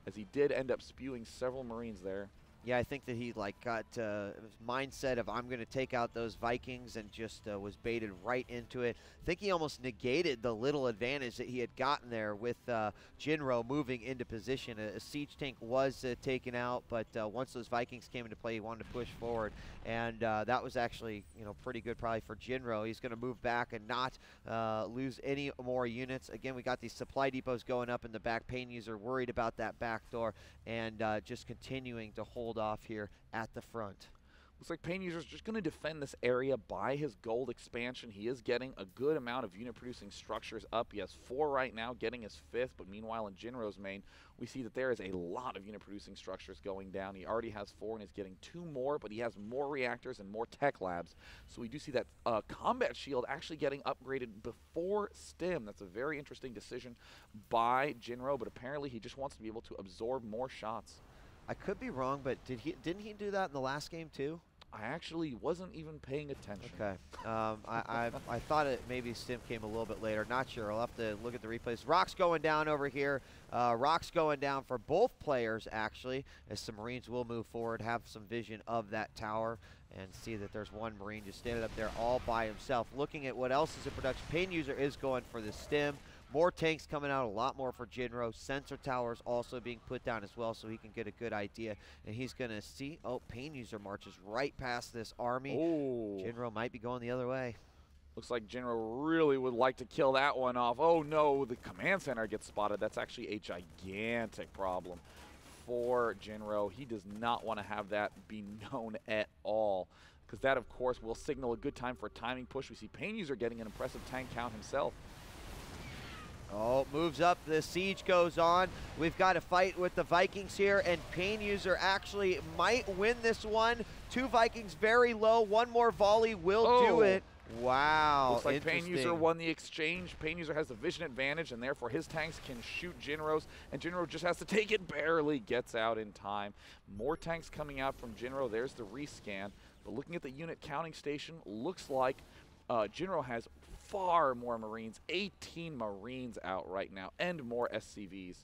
as he did end up spewing several Marines there. Yeah, I think that he got mindset of I'm going to take out those Vikings and just was baited right into it. I think he almost negated the little advantage that he had gotten there with Jinro moving into position. A siege tank was taken out, but once those Vikings came into play, he wanted to push forward, and that was actually pretty good probably for Jinro. He's going to move back and not lose any more units. Again, we got these supply depots going up in the back. PainUser worried about that back door and just continuing to hold off here at the front. Looks like PainUser is just going to defend this area by his gold expansion. He is getting a good amount of unit-producing structures up. He has 4 right now, getting his 5th, but meanwhile in Jinro's main, we see that there is a lot of unit-producing structures going down. He already has 4 and is getting 2 more, but he has more reactors and more tech labs. So we do see that combat shield actually getting upgraded before stim. That's a very interesting decision by Jinro, but apparently he just wants to be able to absorb more shots. I could be wrong, but didn't he do that in the last game too? I actually wasn't even paying attention. Okay. I thought it maybe stim came a little bit later. Not sure. I'll have to look at the replays. Rocks going down over here. Rocks going down for both players, actually, as some Marines will move forward, have some vision of that tower, and see that there's one Marine just standing up there all by himself. Looking at what else is in production, PainUser is going for the stim. More tanks coming out, a lot more for Jinro. Sensor towers also being put down as well, so he can get a good idea. And he's going to see, PainUser marches right past this army. Oh. Jinro might be going the other way. Looks like Jinro really would like to kill that one off. Oh no, the command center gets spotted. That's actually a gigantic problem for Jinro. He does not want to have that be known at all, because that, of course, will signal a good time for a timing push. We see PainUser getting an impressive tank count himself. Oh, moves up. The siege goes on. We've got a fight with the Vikings here, and PainUser actually might win this one. 2 Vikings very low. One more volley will do it. Wow. Looks like PainUser won the exchange. PainUser has the vision advantage, and therefore his tanks can shoot Jinro's, and Jinro just has to take it, barely gets out in time. More tanks coming out from Jinro. There's the rescan. But looking at the unit counting station, looks like Jinro has far more Marines, 18 Marines out right now, and more SCVs.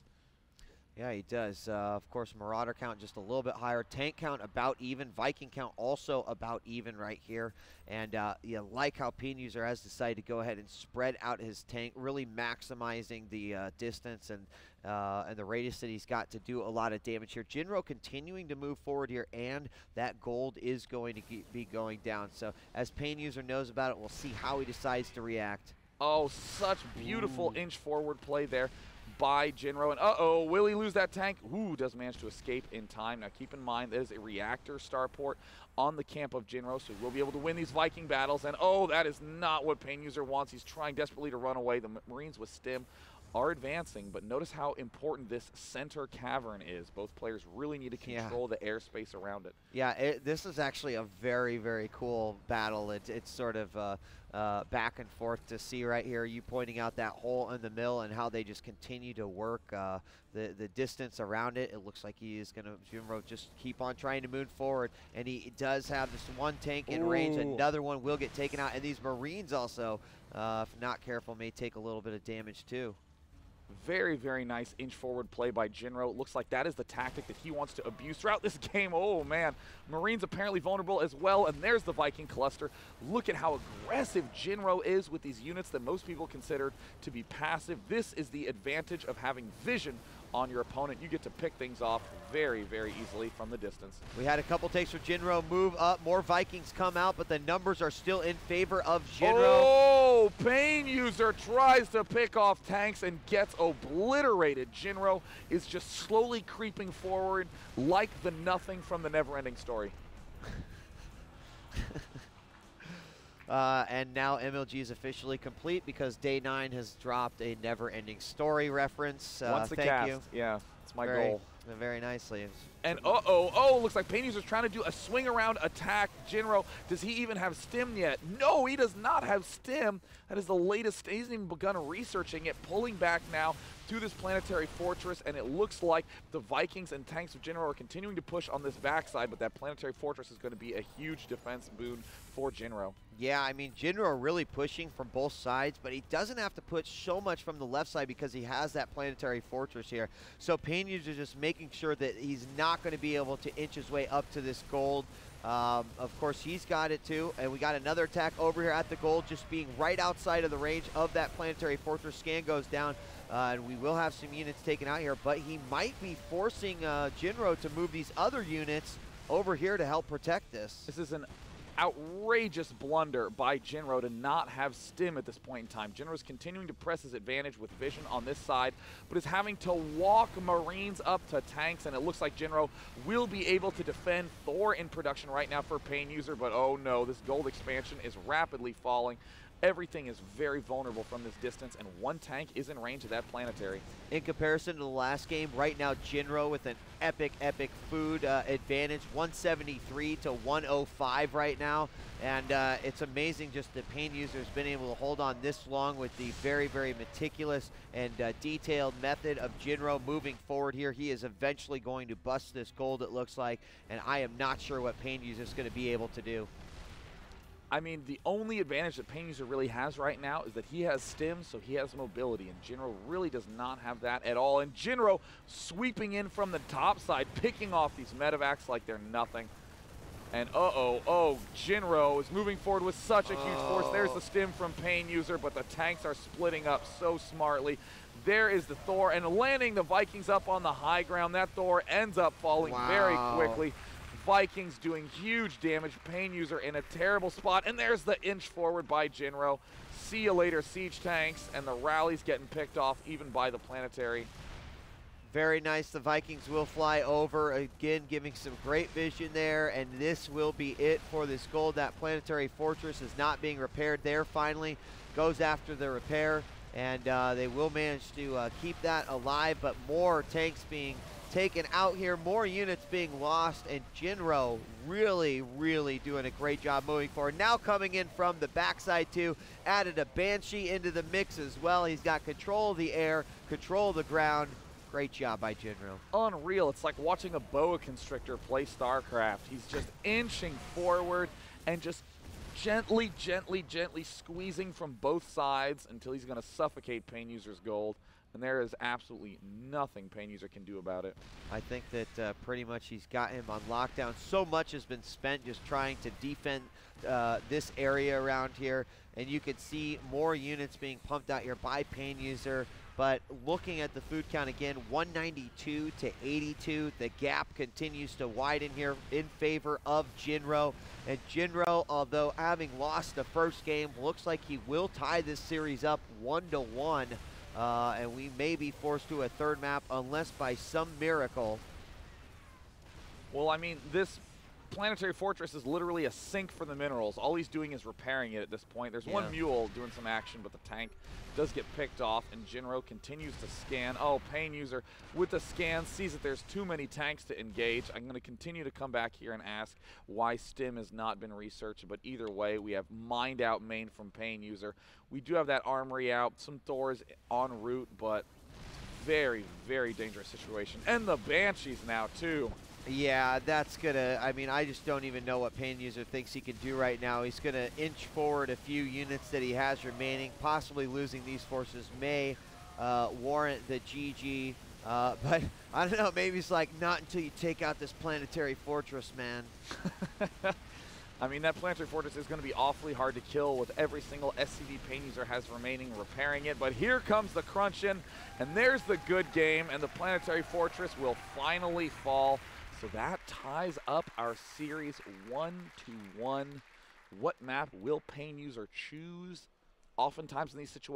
Yeah, he does. Of course, Marauder count just a little bit higher. Tank count about even. Viking count also about even right here. And you like how PainUser has decided to go ahead and spread out his tank, really maximizing the distance and the radius that he's got to do a lot of damage here. Jinro continuing to move forward here, and that gold is going to be going down. So as PainUser knows about it, we'll see how he decides to react. Oh, such beautiful inch forward play there by Jinro. And will he lose that tank? Ooh, does manage to escape in time. Now keep in mind that is a reactor starport on the camp of Jinro, so he will be able to win these Viking battles. And that is not what PainUser wants. He's trying desperately to run away. The Marines with stim are advancing, but notice how important this center cavern is. Both players really need to control the airspace around it. Yeah, this is actually a very, very cool battle. It's sort of back and forth to see right here. You pointing out that hole in the middle and how they just continue to work the distance around it. It looks like he is going to, Jinro, just keep on trying to move forward, and he does have this one tank in range. Another one will get taken out, and these Marines also, if not careful, may take a little bit of damage too. Very, very nice inch forward play by Jinro. Looks like that is the tactic that he wants to abuse throughout this game. Oh, man. Marines apparently vulnerable as well, and there's the Viking cluster. Look at how aggressive Jinro is with these units that most people consider to be passive. This is the advantage of having vision on your opponent. You get to pick things off very, very easily from the distance. We had a couple takes for Jinro move up. More Vikings come out, but the numbers are still in favor of Jinro. Oh, PainUser tries to pick off tanks and gets obliterated. Jinro is just slowly creeping forward like the nothing from the Neverending Story. And now MLG is officially complete because Day 9 has dropped a Never-Ending Story reference. Once a thank cast. you. Yeah, it's my goal. Very nicely. And looks like PainUser's trying to do a swing around attack. Jinro, does he even have stim yet? No, he does not have stim. That is the latest. He hasn't even begun researching it. Pulling back now to this planetary fortress, and it looks like the Vikings and tanks of Jinro are continuing to push on this backside, but that planetary fortress is going to be a huge defense boon for Jinro. Yeah, I mean, Jinro really pushing from both sides, but he doesn't have to push so much from the left side because he has that planetary fortress here. So PainUser just making sure that he's not going to be able to inch his way up to this gold. Of course, he's got it too, and we got another attack over here at the gold, just being right outside of the range of that planetary fortress. Scan goes down, and we will have some units taken out here, but he might be forcing Jinro to move these other units over here to help protect this. This is an outrageous blunder by Jinro to not have stim at this point in time. Jinro's continuing to press his advantage with vision on this side, but is having to walk Marines up to tanks, and it looks like Jinro will be able to defend Thor in production right now for PainUser, but oh no, this gold expansion is rapidly falling. Everything is very vulnerable from this distance, and one tank is in range of that planetary. In comparison to the last game, right now Jinro with an epic food advantage, 173 to 105 right now, and it's amazing just that PainUser has been able to hold on this long with the very meticulous and detailed method of Jinro moving forward here. He is eventually going to bust this gold, it looks like, and I am not sure what PainUser is going to be able to do. I mean, the only advantage that PainUser really has right now is that he has stim, so he has mobility, and Jinro really does not have that at all. And Jinro sweeping in from the top side, picking off these medevacs like they're nothing. And Jinro is moving forward with such a huge force. There's the stim from PainUser, but the tanks are splitting up so smartly. There is the Thor, and landing the Vikings up on the high ground. That Thor ends up falling very quickly. Vikings doing huge damage. PainUser in a terrible spot, and there's the inch forward by Jinro. See you later, siege tanks, and the rally's getting picked off even by the planetary. Very nice. The Vikings will fly over again, giving some great vision there, and this will be it for this gold. That planetary fortress is not being repaired there. Finally goes after the repair, and they will manage to keep that alive, but more tanks being taken out here, more units being lost, and Jinro really doing a great job moving forward. Now coming in from the backside too, added a Banshee into the mix as well. He's got control of the air, control of the ground. Great job by Jinro. Unreal. It's like watching a boa constrictor play StarCraft. He's just inching forward and just gently squeezing from both sides until he's going to suffocate PainUser's gold. And there is absolutely nothing PainUser can do about it. I think that pretty much he's got him on lockdown. So much has been spent just trying to defend this area around here. And you can see more units being pumped out here by PainUser. But looking at the food count again, 192 to 82. The gap continues to widen here in favor of Jinro. And Jinro, although having lost the first game, looks like he will tie this series up 1-1. And we may be forced to a third map unless by some miracle. Well, I mean, this planetary fortress is literally a sink for the minerals. All he's doing is repairing it at this point. There's one mule doing some action, but the tank does get picked off, and Jinro continues to scan. Oh, PainUser with the scan sees that there's too many tanks to engage. I'm going to continue to come back here and ask why stim has not been researched, but either way, we have mined out main from PainUser. We do have that armory out, some Thors en route, but very dangerous situation. And the Banshees now, too. Yeah, that's gonna, I mean, I just don't even know what PainUser thinks he can do right now. He's gonna inch forward a few units that he has remaining. Possibly losing these forces may warrant the GG, but I don't know, maybe it's like, not until you take out this planetary fortress, man. I mean, that planetary fortress is going to be awfully hard to kill with every single SCV PainUser has remaining repairing it. But here comes the crunch in, and there's the good game, and the planetary fortress will finally fall. So that ties up our series 1-1. What map will PainUser choose? Oftentimes in these situations,